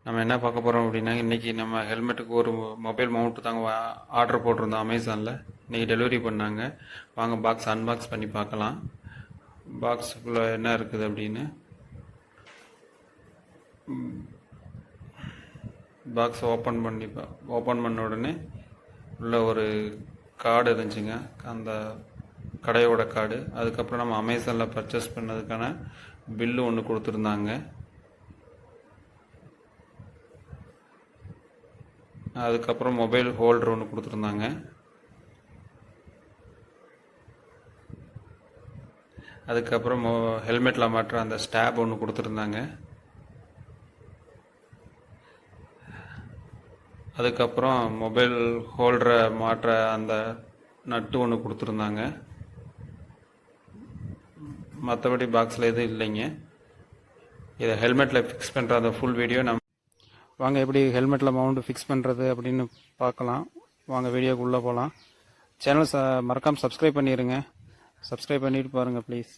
நம்ம என்ன பார்க்க போகிறோம் அப்படின்னா, இன்றைக்கி நம்ம ஹெல்மெட்டுக்கு ஒரு மொபைல் மவுண்ட்டு தாங்க ஆர்டர் போட்டிருந்தோம் அமேசானில். இன்றைக்கி டெலிவரி பண்ணாங்க. வாங்க பாக்ஸ் அன்பாக்ஸ் பண்ணி பார்க்கலாம். பாக்ஸுக்குள்ளே என்ன இருக்குது அப்படின்னு. பாக்ஸ் ஓப்பன் பண்ண உடனே உள்ள ஒரு கார்டு இருந்துச்சுங்க, அந்த கடையோட கார்டு. அதுக்கப்புறம் நம்ம அமேசானில் பர்ச்சேஸ் பண்ணதுக்கான பில்லு ஒன்று கொடுத்துருந்தாங்க. அதுக்கப்புறம் மொபைல் ஹோல்டர் ஒன்று கொடுத்துருந்தாங்க. அதுக்கப்புறம் ஹெல்மெட்டில் மாட்டுற அந்த ஸ்டாப் ஒன்று கொடுத்துருந்தாங்க. அதுக்கப்புறம் மொபைல் ஹோல்டரை மாட்டுற அந்த நட்டு ஒன்று கொடுத்துருந்தாங்க. மற்றபடி பாக்ஸில் எதுவும் இல்லைங்க. இதை ஹெல்மெட்டில் ஃபிக்ஸ் பண்ணுற அந்த ஃபுல் வீடியோ வாங்க எப்படி ஹெல்மெட்டில் மவுண்ட் ஃபிக்ஸ் பண்ணுறது அப்படின்னு பார்க்கலாம். வாங்க வீடியோக்குள்ளே போகலாம். சேனல் மறக்காமல் சப்ஸ்கிரைப் பண்ணிடுங்க. சப்ஸ்கிரைப் பண்ணிட்டு பாருங்கள் ப்ளீஸ்.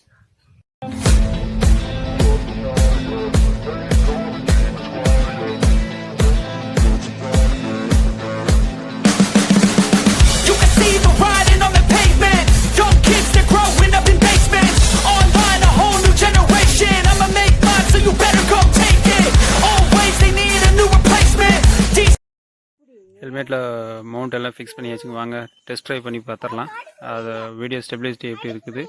ஹெல்மெட்டில் மவுண்ட் எல்லாம் ஃபிக்ஸ் பண்ணி வச்சுங்க. வாங்க டெஸ்ட் ட்ரைவ் பண்ணி பார்த்துடலாம். அது வீடியோ ஸ்டெபிலிட்டி எப்படி இருக்குது,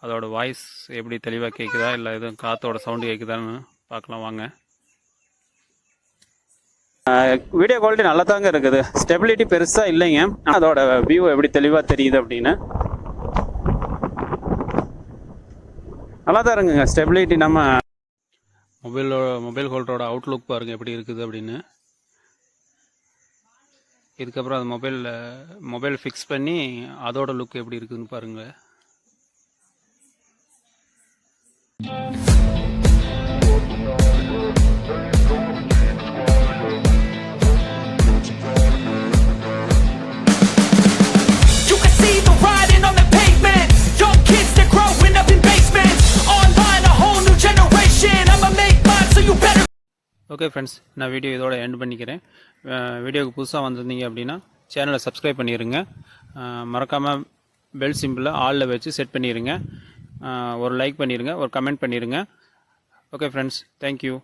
அதோட வாய்ஸ் எப்படி தெளிவாக கேட்குதா, இல்லை எதுவும் காற்றோட சவுண்டு கேட்குதான்னு பார்க்கலாம். வாங்க. வீடியோ குவாலிட்டி நல்லா தாங்க இருக்குது, ஸ்டெபிலிட்டி பெருசாக இல்லைங்க. அதோட வியூ எப்படி தெளிவாக தெரியுது அப்படின்னு நல்லா தான் இருக்குங்க ஸ்டெபிலிட்டி. நம்ம மொபைல் ஹோல்டரோட அவுட்லுக் பாருங்கள் எப்படி இருக்குது அப்படின்னு. இதுக்கப்புறம் அது மொபைல் ஃபிக்ஸ் பண்ணி அதோட லுக் எப்படி இருக்குதுன்னு பாருங்கள். ஓகே ஃப்ரெண்ட்ஸ், நான் வீடியோ இதோட எண்ட் பண்ணிக்கிறேன். வீடியோவுக்கு புதுசாக வந்திருந்தீங்க அப்படின்னா சேனலை சப்ஸ்கிரைப் பண்ணிடுங்க. மறக்காமல் பெல் சிம்பிளை ஆலில் வச்சு செட் பண்ணிடுங்க. ஒரு லைக் பண்ணிடுங்க, ஒரு கமெண்ட் பண்ணிடுங்க. Okay friends, thank you.